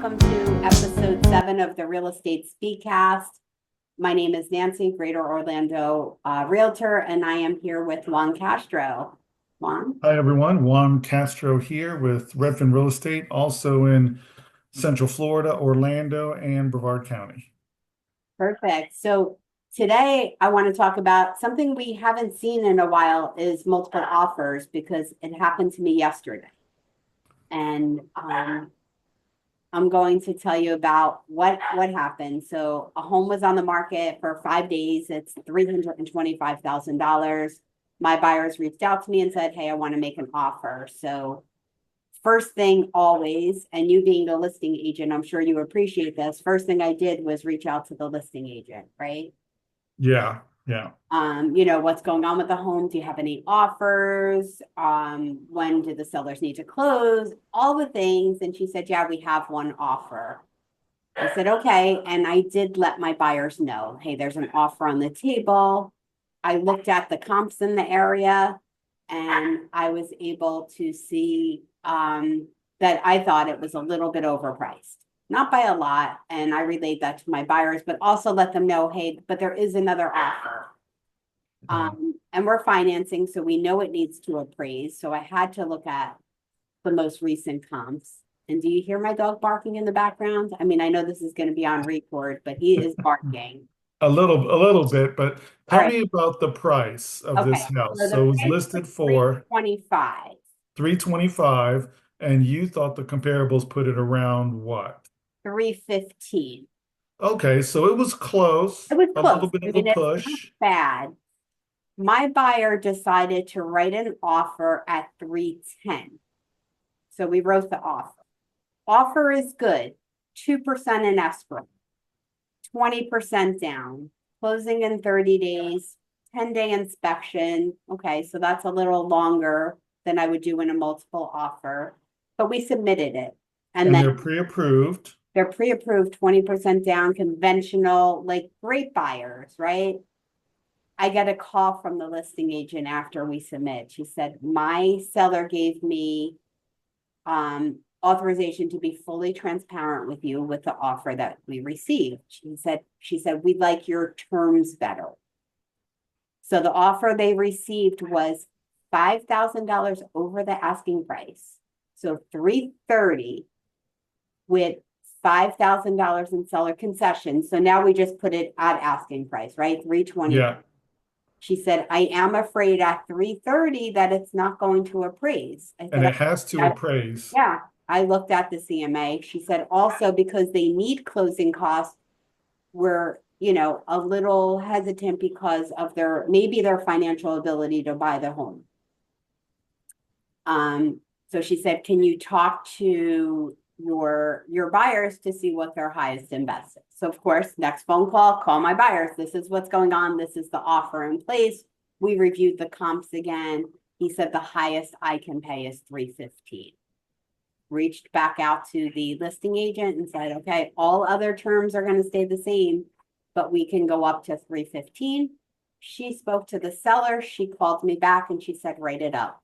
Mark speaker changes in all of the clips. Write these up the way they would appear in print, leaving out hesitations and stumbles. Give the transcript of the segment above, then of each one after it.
Speaker 1: welcome to episode 7 of the Real Estate Speedcast. My name is Nancy, Greater Orlando Realtor, and I am here with Juan Castro. Juan?
Speaker 2: Hi, everyone. Juan Castro here with Redfin Real Estate, also in Central Florida, Orlando, and Brevard County.
Speaker 1: Perfect. So today I want to talk about something we haven't seen in a while is multiple offers because it happened to me yesterday. And I'm going to tell you about what happened. So a home was on the market for 5 days. It's $325,000. My buyers reached out to me and said, hey, I want to make an offer. So first thing always, and you being the listing agent, I'm sure you appreciate this. First thing I did was reach out to the listing agent, right?
Speaker 2: Yeah.
Speaker 1: What's going on with the home? Do you have any offers? When do the sellers need to close? All the things. And she said, yeah, we have one offer. I said, okay. And I did let my buyers know, hey, there's an offer on the table. I looked at the comps in the area and I was able to see that I thought it was a little bit overpriced. Not by a lot. And I relayed that to my buyers, but also let them know, hey, but there is another offer. And we're financing, so we know it needs to appraise. So I had to look at the most recent comps. And do you hear my dog barking in the background? I mean, I know this is going to be on record, but he is barking.
Speaker 2: A little bit, but
Speaker 1: All
Speaker 2: tell
Speaker 1: right.
Speaker 2: me about the price of this
Speaker 1: Okay.
Speaker 2: house.
Speaker 1: So
Speaker 2: So
Speaker 1: the
Speaker 2: it was
Speaker 1: price was
Speaker 2: listed for
Speaker 1: 325.
Speaker 2: 325, and you thought the comparables put it around what?
Speaker 1: 315.
Speaker 2: Okay, so it was close,
Speaker 1: It was
Speaker 2: a
Speaker 1: close.
Speaker 2: little bit
Speaker 1: I
Speaker 2: of a
Speaker 1: mean, it's not
Speaker 2: push.
Speaker 1: bad. My buyer decided to write an offer at 310. So we wrote the offer. Offer is good. 2% in escrow, 20% down, closing in 30 days, 10-day inspection. Okay, so that's a little longer than I would do in a multiple offer, but we submitted it. And
Speaker 2: And
Speaker 1: then
Speaker 2: they're pre-approved.
Speaker 1: they're pre-approved, 20% down, conventional, like great buyers, right? I get a call from the listing agent after we submit. She said, my seller gave me authorization to be fully transparent with you with the offer that we received. She said, we'd like your terms better. So the offer they received was $5,000 over the asking price. So 330 with $5,000 in seller concessions. So now we just put it at asking price, right? 320.
Speaker 2: Yeah.
Speaker 1: She said, I am afraid at 330 that it's not going to appraise. I
Speaker 2: And
Speaker 1: said,
Speaker 2: it has to appraise.
Speaker 1: yeah, I looked at the CMA. She said also because they need closing costs, we're, a little hesitant because of maybe their financial ability to buy the home. So she said, can you talk to your buyers to see what their highest and best is? So of course, next phone call my buyers. This is what's going on. This is the offer in place. We reviewed the comps again. He said the highest I can pay is 315. Reached back out to the listing agent and said, okay, all other terms are going to stay the same, but we can go up to 315. She spoke to the seller. She called me back and she said, write it up.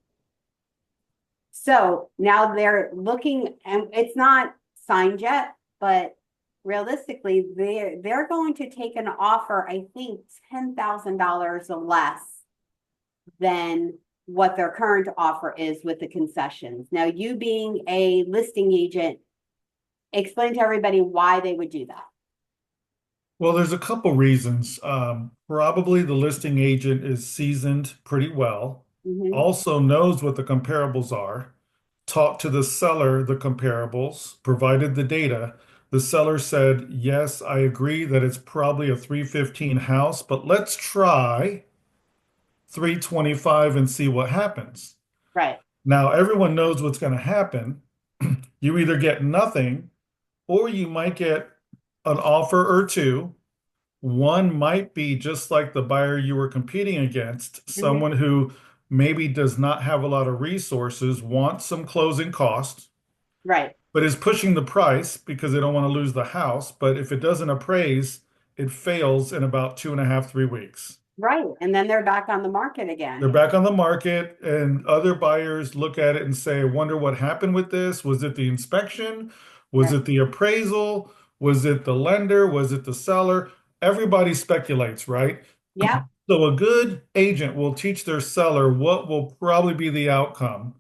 Speaker 1: So now they're looking, and it's not signed yet, but realistically, they're going to take an offer, I think $10,000 less than what their current offer is with the concessions. Now, you being a listing agent, explain to everybody why they would do that.
Speaker 2: Well, there's a couple reasons. Probably the listing agent is seasoned pretty well, also knows what the comparables are, talked to the seller the comparables, provided the data. The seller said, yes, I agree that it's probably a 315 house, but let's try 325 and see what happens.
Speaker 1: Right.
Speaker 2: Now, everyone knows what's going to happen. You either get nothing or you might get an offer or two. One might be just like the buyer you were competing against, someone who maybe does not have a lot of resources, wants some closing costs,
Speaker 1: Right.
Speaker 2: but is pushing the price because they don't want to lose the house. But if it doesn't appraise, it fails in about 2.5, 3 weeks.
Speaker 1: Right. And then they're back on the market
Speaker 2: They're
Speaker 1: again.
Speaker 2: back on the market, and other buyers look at it and say, I wonder what happened with this. Was it the inspection? Was
Speaker 1: Right.
Speaker 2: it the appraisal? Was it the lender? Was it the seller? Everybody speculates, right?
Speaker 1: Yeah.
Speaker 2: So a good agent will teach their seller what will probably be the outcome.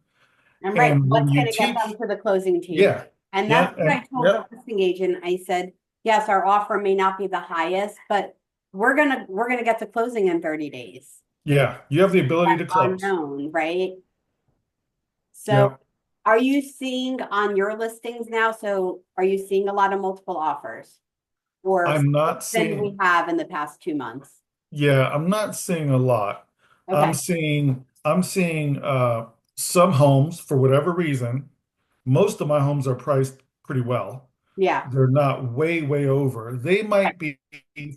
Speaker 1: And right,
Speaker 2: And when
Speaker 1: what's
Speaker 2: you
Speaker 1: going to get them
Speaker 2: teach,
Speaker 1: to the closing table?
Speaker 2: yeah,
Speaker 1: And that's
Speaker 2: yeah,
Speaker 1: what I
Speaker 2: and
Speaker 1: told the
Speaker 2: yep,
Speaker 1: listing agent. I said, yes, our offer may not be the highest, but we're gonna get to closing in 30 days.
Speaker 2: yeah, you have the ability
Speaker 1: That's
Speaker 2: to close.
Speaker 1: unknown, right? So
Speaker 2: Yeah,
Speaker 1: are you seeing on your listings now? So are you seeing a lot of multiple offers or
Speaker 2: I'm not
Speaker 1: than we
Speaker 2: seeing,
Speaker 1: have in the past 2 months?
Speaker 2: yeah, I'm not seeing a lot.
Speaker 1: Okay.
Speaker 2: I'm seeing some homes for whatever reason. Most of my homes are priced pretty well.
Speaker 1: Yeah.
Speaker 2: They're not way over. They might be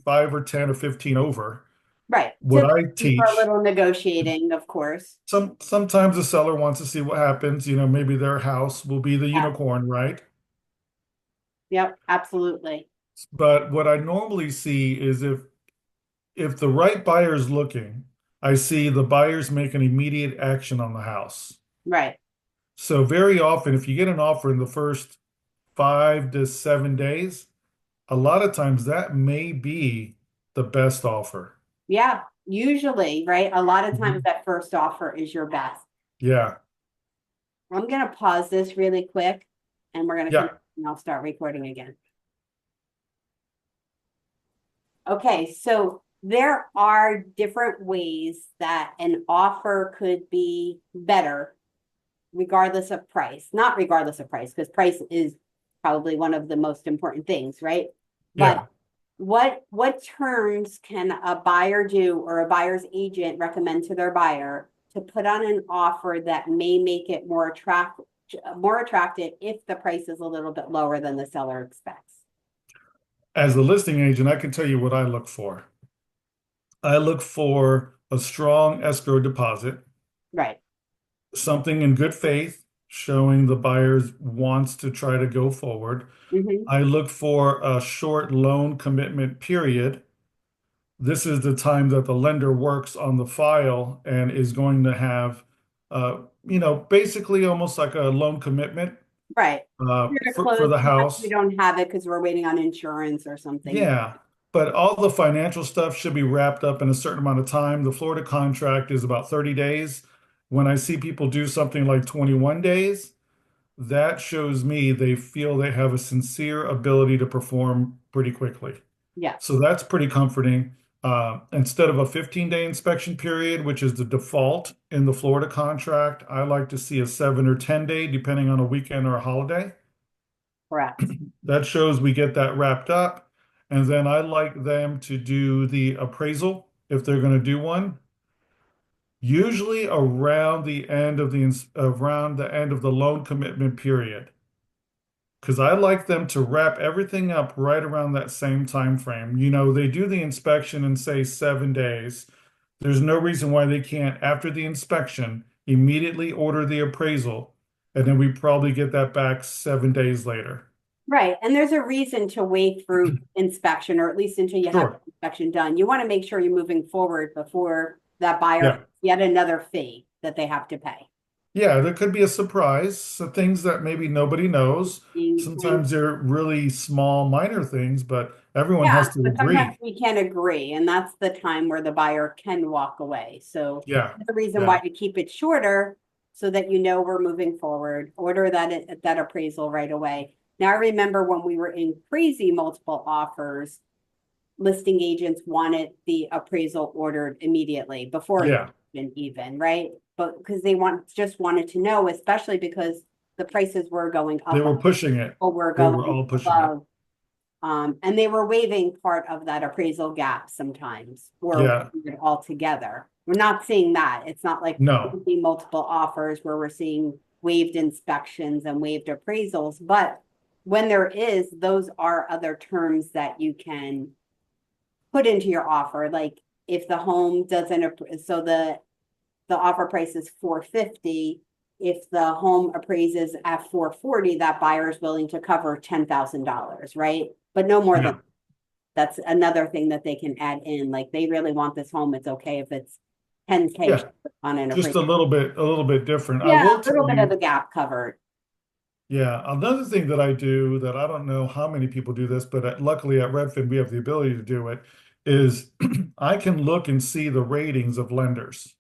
Speaker 2: 5 or 10 or 15 over
Speaker 1: Right.
Speaker 2: what I
Speaker 1: Typically for a
Speaker 2: teach.
Speaker 1: little negotiating, of course.
Speaker 2: Sometimes the seller wants to see what happens. Maybe their house will be the
Speaker 1: Yeah.
Speaker 2: unicorn, right?
Speaker 1: Yep. Absolutely.
Speaker 2: But what I normally see is if the right buyer is looking, I see the buyers make an immediate action on the house.
Speaker 1: Right.
Speaker 2: So very often, if you get an offer in the first 5 to 7 days, a lot of times that may be the best offer.
Speaker 1: Yeah, usually, right? A lot of times
Speaker 2: Mhm.
Speaker 1: that first offer is your best.
Speaker 2: Yeah,
Speaker 1: I'm gonna pause this really quick and we're gonna
Speaker 2: yeah.
Speaker 1: continue and I'll start recording again. Okay, so there are different ways that an offer could be better regardless of price. Not regardless of price, because price is probably one of the most important things, right? But
Speaker 2: Yeah.
Speaker 1: what terms can a buyer do or a buyer's agent recommend to their buyer to put on an offer that may make it more attractive if the price is a little bit lower than the seller expects?
Speaker 2: As a listing agent, I can tell you what I look for. I look for a strong escrow deposit,
Speaker 1: Right.
Speaker 2: something in good faith, showing the buyer wants to try to go forward.
Speaker 1: Hmm.
Speaker 2: I look for a short loan commitment period. This is the time that the lender works on the file and is going to have, basically almost like a loan commitment
Speaker 1: Right. Here to
Speaker 2: for
Speaker 1: close,
Speaker 2: the
Speaker 1: sometimes we
Speaker 2: house.
Speaker 1: don't have it because we're waiting on insurance or something.
Speaker 2: Yeah, but all the financial stuff should be wrapped up in a certain amount of time. The Florida contract is about 30 days. When I see people do something like 21 days, that shows me they feel they have a sincere ability to perform pretty quickly.
Speaker 1: Yes.
Speaker 2: So that's pretty comforting. Instead of a 15-day inspection period, which is the default in the Florida contract, I like to see a 7 or 10 day, depending on a weekend or a holiday.
Speaker 1: Correct.
Speaker 2: That shows we get that wrapped up. And then I like them to do the appraisal if they're going to do one, usually around the end of the loan commitment period. Because I like them to wrap everything up right around that same time frame. They do the inspection in say 7 days. There's no reason why they can't, after the inspection, immediately order the appraisal, and then we probably get that back 7 days later.
Speaker 1: Right. And there's a reason to wait through inspection, or at least until you have
Speaker 2: Sure.
Speaker 1: the inspection done. You want to make sure you're moving forward before that buyer has
Speaker 2: Yeah.
Speaker 1: yet another fee that they have to pay.
Speaker 2: Yeah, there could be a surprise, so things that maybe nobody knows.
Speaker 1: Being
Speaker 2: Sometimes they're really small, minor things, but everyone has
Speaker 1: Yeah,
Speaker 2: to
Speaker 1: but sometimes
Speaker 2: agree.
Speaker 1: we can't agree, and that's the time where the buyer can walk away. So
Speaker 2: Yeah,
Speaker 1: that's the reason why
Speaker 2: yeah,
Speaker 1: to keep it shorter, so that you know we're moving forward. Order that appraisal right away. Now, I remember when we were in crazy multiple offers, listing agents wanted the appraisal ordered immediately before
Speaker 2: yeah.
Speaker 1: inspection even, right? But because they just wanted to know, especially because the prices were going
Speaker 2: They
Speaker 1: up,
Speaker 2: were pushing it.
Speaker 1: or were
Speaker 2: They were
Speaker 1: going
Speaker 2: all pushing it.
Speaker 1: above, and they were waiving part of that appraisal gap sometimes, or
Speaker 2: Yeah,
Speaker 1: waiving it altogether. We're not seeing that. It's not like
Speaker 2: no.
Speaker 1: multiple offers where we're seeing waived inspections and waived appraisals. But when there is, those are other terms that you can put into your offer. Like if the home doesn't, so the offer price is 450. If the home appraises at 440, that buyer is willing to cover $10,000, right? But no more than
Speaker 2: Yeah,
Speaker 1: that's another thing that they can add in. Like they really want this home. It's okay if it's 10K
Speaker 2: yeah.
Speaker 1: on an
Speaker 2: Just
Speaker 1: appraisal.
Speaker 2: a little bit different. I
Speaker 1: Yeah,
Speaker 2: will
Speaker 1: a little
Speaker 2: tell
Speaker 1: bit of
Speaker 2: you,
Speaker 1: the gap covered.
Speaker 2: Yeah, another thing that I do that I don't know how many people do this, but luckily at Redfin we have the ability to do it, is I can look and see the ratings of lenders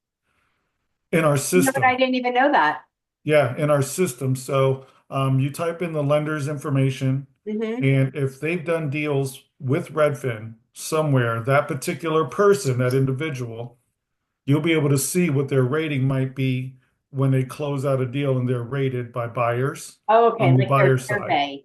Speaker 2: in our
Speaker 1: You know, but I
Speaker 2: system.
Speaker 1: didn't even know that.
Speaker 2: Yeah, in our system. So you type in the lender's information,
Speaker 1: Hmm.
Speaker 2: and if they've done deals with Redfin somewhere, that particular person, that individual, you'll be able to see what their rating might be when they close out a deal and they're rated by buyers
Speaker 1: Oh, okay,
Speaker 2: on the
Speaker 1: like their
Speaker 2: buyer side.
Speaker 1: survey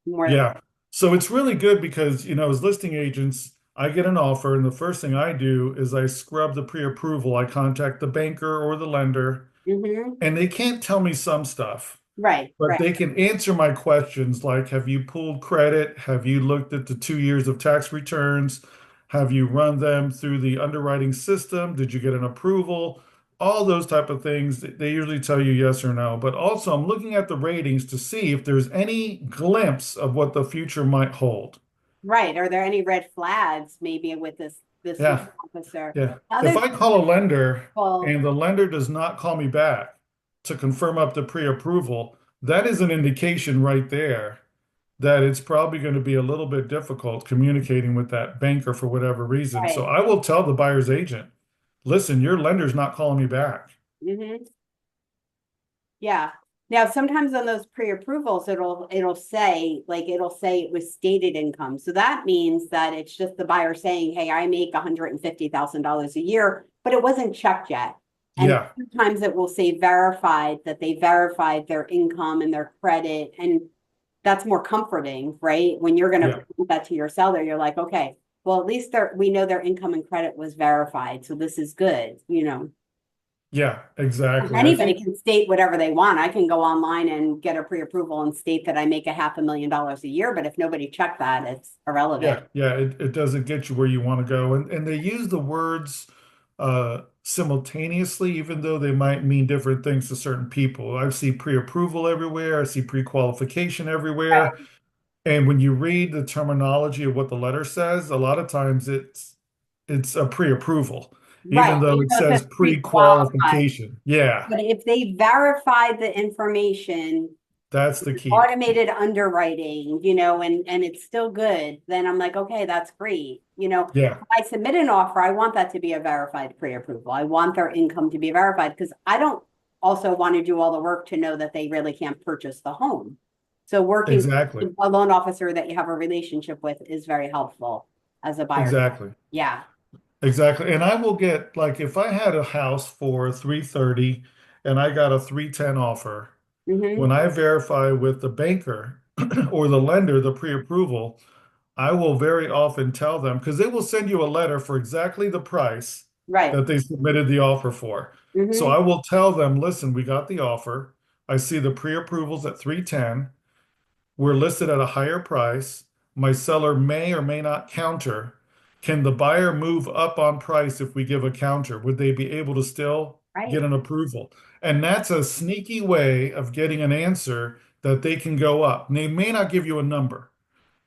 Speaker 1: more.
Speaker 2: Yeah. So it's really good because, as listing agents, I get an offer, and the first thing I do is I scrub the pre-approval. I contact the banker or the lender,
Speaker 1: Hmm.
Speaker 2: and they can't tell me some stuff,
Speaker 1: Right,
Speaker 2: but
Speaker 1: right,
Speaker 2: they can answer my questions like, have you pulled credit? Have you looked at the 2 years of tax returns? Have you run them through the underwriting system? Did you get an approval? All those type of things. They usually tell you yes or no. But also, I'm looking at the ratings to see if there's any glimpse of what the future might hold.
Speaker 1: right. Are there any red flags maybe with this loan
Speaker 2: Yeah,
Speaker 1: officer?
Speaker 2: yeah. If
Speaker 1: Other
Speaker 2: I call a lender
Speaker 1: people,
Speaker 2: and the lender does not call me back to confirm up the pre-approval, that is an indication right there that it's probably going to be a little bit difficult communicating with that banker for whatever reason. So
Speaker 1: right.
Speaker 2: I will tell the buyer's agent, listen, your lender's not calling me back.
Speaker 1: Hmm. Yeah. Now, sometimes on those pre-approvals, it'll say it was stated income. So that means that it's just the buyer saying, hey, I make $150,000 a year, but it wasn't checked yet. And
Speaker 2: Yeah,
Speaker 1: sometimes it will say verified, that they verified their income and their credit. And that's more comforting, right? When you're going to
Speaker 2: yeah,
Speaker 1: present that to your seller, you're like, okay, well, at least we know their income and credit was verified. So this is good.
Speaker 2: yeah, exactly. I
Speaker 1: Anybody
Speaker 2: think,
Speaker 1: can state whatever they want. I can go online and get a pre-approval and state that I make a $500,000 a year, but if nobody checked that, it's irrelevant.
Speaker 2: yeah, yeah, it doesn't get you where you want to go. And they use the words simultaneously, even though they might mean different things to certain people. I see pre-approval everywhere, I see pre-qualification everywhere.
Speaker 1: Right.
Speaker 2: And when you read the terminology of what the letter says, a lot of times it's a pre-approval,
Speaker 1: Right.
Speaker 2: even though
Speaker 1: Even
Speaker 2: it
Speaker 1: though it
Speaker 2: says
Speaker 1: says pre-qualified.
Speaker 2: pre-qualification. Yeah,
Speaker 1: But if they verified the information,
Speaker 2: that's the key.
Speaker 1: automated underwriting, and it's still good, then I'm like, okay, that's great.
Speaker 2: Yeah,
Speaker 1: If I submit an offer, I want that to be a verified pre-approval. I want their income to be verified because I don't also want to do all the work to know that they really can't purchase the home. So working
Speaker 2: exactly.
Speaker 1: with a loan officer that you have a relationship with is very helpful as a buyer.
Speaker 2: Exactly.
Speaker 1: Yeah.
Speaker 2: Exactly. And I will get, like, if I had a house for 330 and I got a 310 offer,
Speaker 1: Hmm.
Speaker 2: when I verify with the banker or the lender the pre-approval, I will very often tell them, because they will send you a letter for exactly the price
Speaker 1: Right.
Speaker 2: that they submitted the offer for. So
Speaker 1: Hmm.
Speaker 2: I will tell them, listen, we got the offer. I see the pre-approvals at 310. We're listed at a higher price. My seller may or may not counter. Can the buyer move up on price if we give a counter? Would they be able to still
Speaker 1: Right.
Speaker 2: get an approval? And that's a sneaky way of getting an answer that they can go up. And they may not give you a number,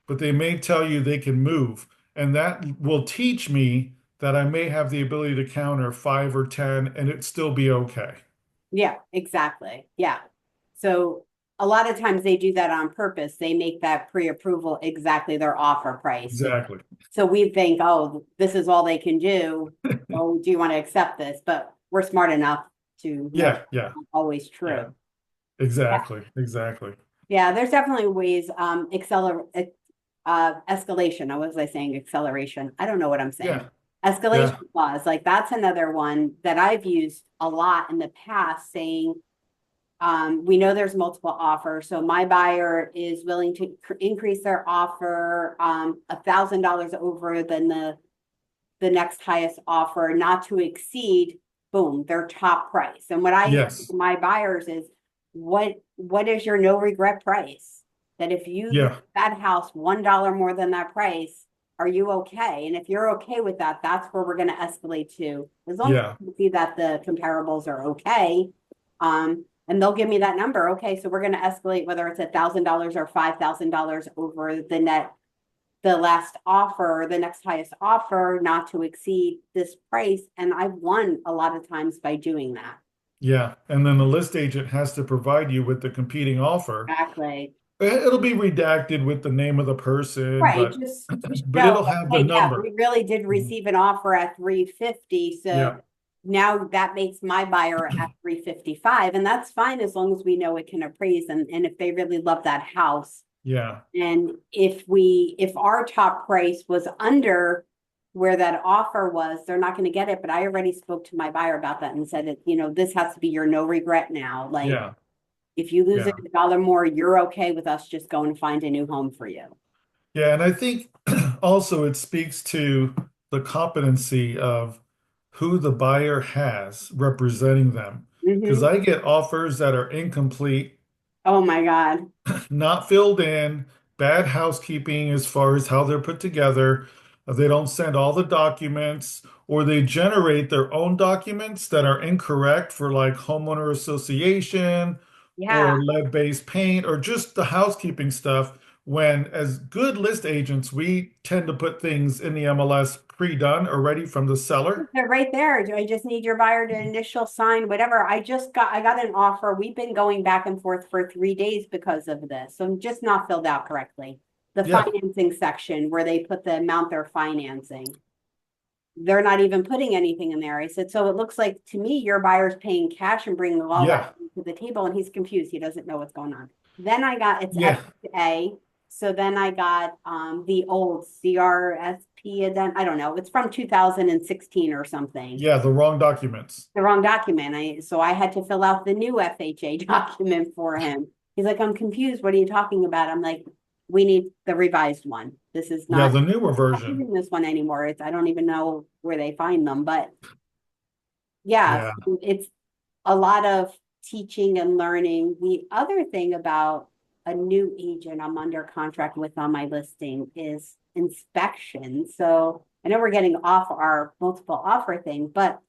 Speaker 2: but they may tell you they can move. And that will teach me that I may have the ability to counter 5 or 10 and it still be okay.
Speaker 1: Yeah, exactly. Yeah. So a lot of times they do that on purpose. They make that pre-approval exactly their offer price.
Speaker 2: Exactly.
Speaker 1: So we think, oh, this is all they can do. Oh, do you want to accept this? But we're smart enough to know
Speaker 2: Yeah,
Speaker 1: that's
Speaker 2: yeah,
Speaker 1: not always
Speaker 2: yeah.
Speaker 1: true. Yeah.
Speaker 2: Exactly. Exactly.
Speaker 1: Yeah, there's definitely ways, escalation. I was I saying acceleration. I don't know what I'm saying.
Speaker 2: Yeah,
Speaker 1: Escalation
Speaker 2: yeah.
Speaker 1: clause, like that's another one that I've used a lot in the past, saying, we know there's multiple offers, so my buyer is willing to increase their offer $1,000 over than the next highest offer, not to exceed, boom, their top price. And what I say
Speaker 2: Yes.
Speaker 1: to my buyers is, what is your no regret price? That if you list
Speaker 2: Yeah.
Speaker 1: that house $1 more than that price, are you okay? And if you're okay with that, that's where we're going to escalate to. As long as
Speaker 2: Yeah.
Speaker 1: you see that the comparables are okay, and they'll give me that number. Okay, so we're going to escalate whether it's $1,000 or $5,000 over the last offer, the next highest offer, not to exceed this price. And I've won a lot of times by doing that.
Speaker 2: Yeah. And then the list agent has to provide you with the competing offer.
Speaker 1: Exactly.
Speaker 2: It'll be redacted with the name of the person,
Speaker 1: Right,
Speaker 2: but
Speaker 1: just to
Speaker 2: but
Speaker 1: show
Speaker 2: it'll
Speaker 1: like,
Speaker 2: have the
Speaker 1: hey, yeah,
Speaker 2: number.
Speaker 1: we really did
Speaker 2: Mhm.
Speaker 1: receive an offer at 350,
Speaker 2: Yeah.
Speaker 1: so now that makes my buyer at 355, and that's fine as long as we know it can appraise and if they really love that house.
Speaker 2: Yeah.
Speaker 1: And if our top price was under where that offer was, they're not going to get it. But I already spoke to my buyer about that and said that, this has to be your no regret now. Like
Speaker 2: Yeah.
Speaker 1: if you lose
Speaker 2: Yeah.
Speaker 1: a dollar more, you're okay with us just going to find a new home for you.
Speaker 2: Yeah. And I think also it speaks to the competency of who the buyer has representing them. Because
Speaker 1: Hmm.
Speaker 2: I get offers that are incomplete,
Speaker 1: Oh my God.
Speaker 2: not filled in, bad housekeeping as far as how they're put together. They don't send all the documents, or they generate their own documents that are incorrect for like homeowner association
Speaker 1: Yeah.
Speaker 2: or lead-based paint or just the housekeeping stuff. When as good list agents, we tend to put things in the MLS pre-done or ready from the seller.
Speaker 1: They're right there. Do I just need your buyer to initial sign, whatever? I got an offer. We've been going back and forth for 3 days because of this. So just not filled out correctly. The
Speaker 2: Yeah,
Speaker 1: financing section where they put the amount they're financing. They're not even putting anything in there. I said, so it looks like to me your buyer's paying cash and bringing all that
Speaker 2: yeah,
Speaker 1: to the table, and he's confused. He doesn't know what's going on. Then I got it's
Speaker 2: yeah,
Speaker 1: FA. So then I got the old CRSP then I don't know. It's from 2016 or something.
Speaker 2: yeah, the wrong documents.
Speaker 1: The wrong document. I had to fill out the new FHA document for him. He's like, I'm confused. What are you talking about? I'm like, we need the revised one. This is
Speaker 2: Yeah,
Speaker 1: not
Speaker 2: the newer
Speaker 1: not
Speaker 2: version.
Speaker 1: using this one anymore. I don't even know where they find them, but yeah,
Speaker 2: Yeah,
Speaker 1: it's a lot of teaching and learning. The other thing about a new agent I'm under contract with on my listing is inspection. So I know we're getting off our multiple offer thing, but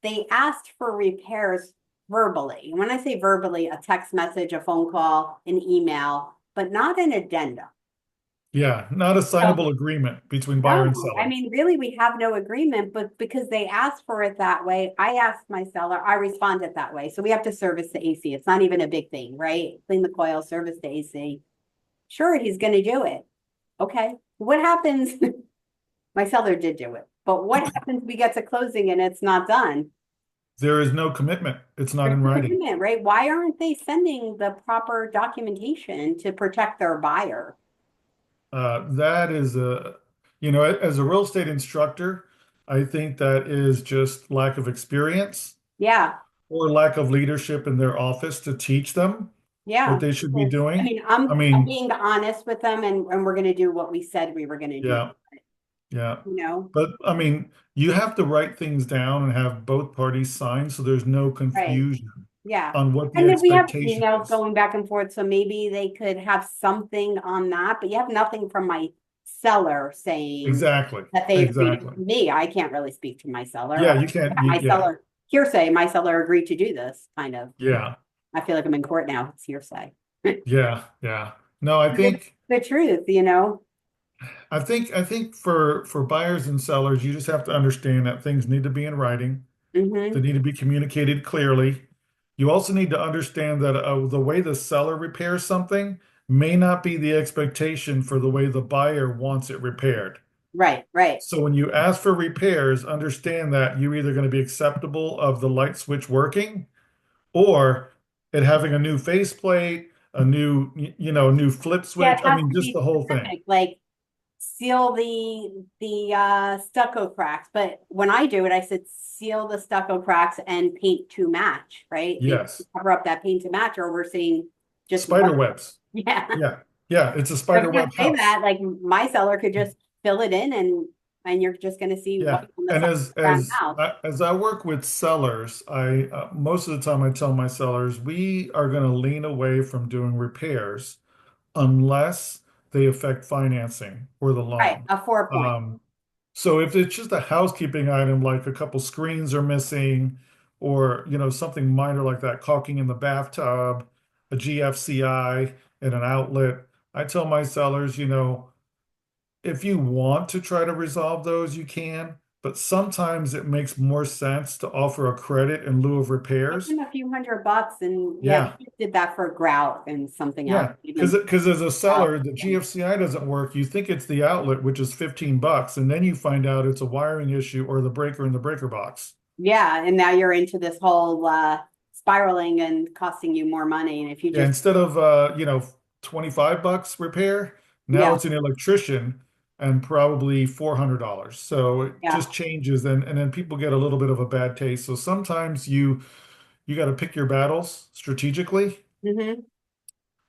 Speaker 1: they asked for repairs verbally. When I say verbally, a text message, a phone call, an email, but not an addendum.
Speaker 2: yeah, not a
Speaker 1: So
Speaker 2: signable agreement between buyer and
Speaker 1: no, I
Speaker 2: seller.
Speaker 1: mean, really, we have no agreement, but because they asked for it that way, I asked my seller, I responded that way. So we have to service the AC. It's not even a big thing, right? Clean the coil, service the AC. Sure, he's going to do it. Okay. What happens? My seller did do it, but what happens? We get to closing and it's not done.
Speaker 2: There is no commitment. It's not
Speaker 1: There's
Speaker 2: in
Speaker 1: no
Speaker 2: writing.
Speaker 1: commitment, right? Why aren't they sending the proper documentation to protect their buyer?
Speaker 2: That is as a real estate instructor, I think that is just lack of experience
Speaker 1: Yeah.
Speaker 2: or lack of leadership in their office to teach them what
Speaker 1: Yeah.
Speaker 2: they should be
Speaker 1: I
Speaker 2: doing.
Speaker 1: mean,
Speaker 2: I
Speaker 1: I'm
Speaker 2: mean,
Speaker 1: being honest with them and we're gonna do what we said we were gonna do,
Speaker 2: yeah, yeah.
Speaker 1: you know?
Speaker 2: But I mean, you have to write things down and have both parties sign so there's no
Speaker 1: Right.
Speaker 2: confusion
Speaker 1: Yeah.
Speaker 2: on what the
Speaker 1: And then we have
Speaker 2: expectation
Speaker 1: emails
Speaker 2: is.
Speaker 1: going back and forth, so maybe they could have something on that, but you have nothing from my seller saying
Speaker 2: Exactly.
Speaker 1: that they agreed
Speaker 2: Exactly.
Speaker 1: to me. I can't really speak to my seller.
Speaker 2: Yeah, you can't.
Speaker 1: My
Speaker 2: Yeah,
Speaker 1: seller hearsay, my seller agreed to do this, kind of.
Speaker 2: yeah,
Speaker 1: I feel like I'm in court now. It's hearsay.
Speaker 2: yeah, yeah. No, I
Speaker 1: It's
Speaker 2: think
Speaker 1: the truth, you know?
Speaker 2: I think for buyers and sellers, you just have to understand that things need to be in writing. They
Speaker 1: Hmm.
Speaker 2: need to be communicated clearly. You also need to understand that the way the seller repairs something may not be the expectation for the way the buyer wants it repaired.
Speaker 1: Right, right.
Speaker 2: So when you ask for repairs, understand that you're either going to be acceptable of the light switch working or it having a new faceplate, a new flip
Speaker 1: Yeah,
Speaker 2: switch.
Speaker 1: it
Speaker 2: I
Speaker 1: has
Speaker 2: mean,
Speaker 1: to
Speaker 2: just
Speaker 1: be
Speaker 2: the whole thing.
Speaker 1: specific, like seal the stucco cracks. But when I do it, I said seal the stucco cracks and paint to match, right? Maybe
Speaker 2: Yes.
Speaker 1: cover up that paint to match, or we're seeing just
Speaker 2: Spider
Speaker 1: one.
Speaker 2: webs.
Speaker 1: Yeah.
Speaker 2: Yeah. Yeah. It's a
Speaker 1: So if
Speaker 2: spider
Speaker 1: you
Speaker 2: web
Speaker 1: say
Speaker 2: house.
Speaker 1: that, like my seller could just fill it in and you're just gonna see
Speaker 2: Yeah.
Speaker 1: white on the
Speaker 2: And
Speaker 1: side of
Speaker 2: as
Speaker 1: the brown
Speaker 2: as
Speaker 1: house.
Speaker 2: as I work with sellers, I most of the time I tell my sellers we are going to lean away from doing repairs unless they affect financing or the
Speaker 1: Right,
Speaker 2: loan.
Speaker 1: a 4 point.
Speaker 2: Um, so if it's just a housekeeping item like a couple screens are missing or something minor like that, caulking in the bathtub, a GFCI and an outlet, I tell my sellers, if you want to try to resolve those, you can, but sometimes it makes more sense to offer a credit in lieu of
Speaker 1: Give
Speaker 2: repairs.
Speaker 1: them a few $100 and yeah,
Speaker 2: Yeah.
Speaker 1: we just did that for grout and something else.
Speaker 2: Yeah,
Speaker 1: We
Speaker 2: because
Speaker 1: didn't
Speaker 2: as a
Speaker 1: grout
Speaker 2: seller, the
Speaker 1: again.
Speaker 2: GFCI doesn't work. You think it's the outlet, which is $15, and then you find out it's a wiring issue or the breaker in the breaker box.
Speaker 1: Yeah, and now you're into this whole spiraling and costing you more money. And if you
Speaker 2: Yeah,
Speaker 1: just
Speaker 2: instead of $25 repair, now
Speaker 1: yeah,
Speaker 2: it's an electrician and probably $400. So it
Speaker 1: yeah.
Speaker 2: just changes, and then people get a little bit of a bad taste. So sometimes you got to pick your battles strategically.
Speaker 1: Hmm.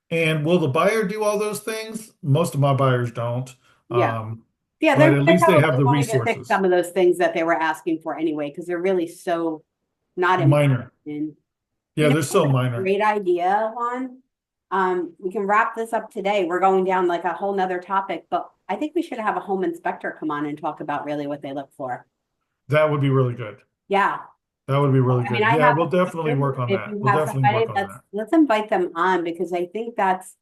Speaker 2: And will the buyer do all those things? Most of my buyers don't.
Speaker 1: Yeah.
Speaker 2: Um,
Speaker 1: Yeah,
Speaker 2: but at
Speaker 1: they're
Speaker 2: least they
Speaker 1: probably
Speaker 2: have the
Speaker 1: going to fix
Speaker 2: resources.
Speaker 1: some of those things that they were asking for anyway, because they're really so not
Speaker 2: Minor.
Speaker 1: important.
Speaker 2: Yeah, they're
Speaker 1: That's
Speaker 2: so
Speaker 1: a
Speaker 2: minor.
Speaker 1: great idea, Juan. We can wrap this up today. We're going down like a whole nother topic, but I think we should have a home inspector come on and talk about really what they look for.
Speaker 2: That would be really good.
Speaker 1: Yeah.
Speaker 2: That would be really
Speaker 1: I mean,
Speaker 2: good.
Speaker 1: I
Speaker 2: Yeah,
Speaker 1: have
Speaker 2: we'll
Speaker 1: a
Speaker 2: definitely
Speaker 1: question.
Speaker 2: work on
Speaker 1: If
Speaker 2: that.
Speaker 1: you
Speaker 2: We'll
Speaker 1: have
Speaker 2: definitely
Speaker 1: somebody,
Speaker 2: work on that.
Speaker 1: let's invite them on because I think that's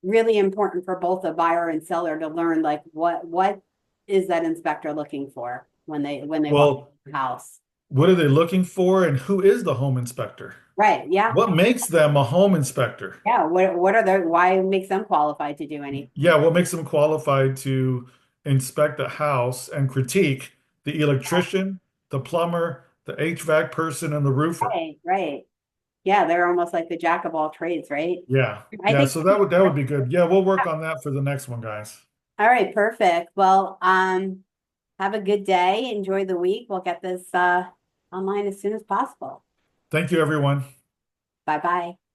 Speaker 1: really important for both the buyer and seller to learn like what is that inspector looking for when they walk
Speaker 2: Well,
Speaker 1: in the house.
Speaker 2: what are they looking for and who is the home inspector?
Speaker 1: Right. Yeah.
Speaker 2: What makes them a home inspector?
Speaker 1: Yeah. What are the why makes them qualified to do anything?
Speaker 2: Yeah, what makes them qualified to inspect a house and critique the electrician, the plumber, the HVAC person, and the roofer?
Speaker 1: Right, right. Yeah, they're almost like the jack of all trades, right?
Speaker 2: Yeah.
Speaker 1: I
Speaker 2: Yeah,
Speaker 1: think
Speaker 2: so that would be good. Yeah, we'll work on that for the next one, guys.
Speaker 1: all right, perfect. Well, have a good day. Enjoy the week. We'll get this online as soon as possible.
Speaker 2: Thank you, everyone.
Speaker 1: Bye bye.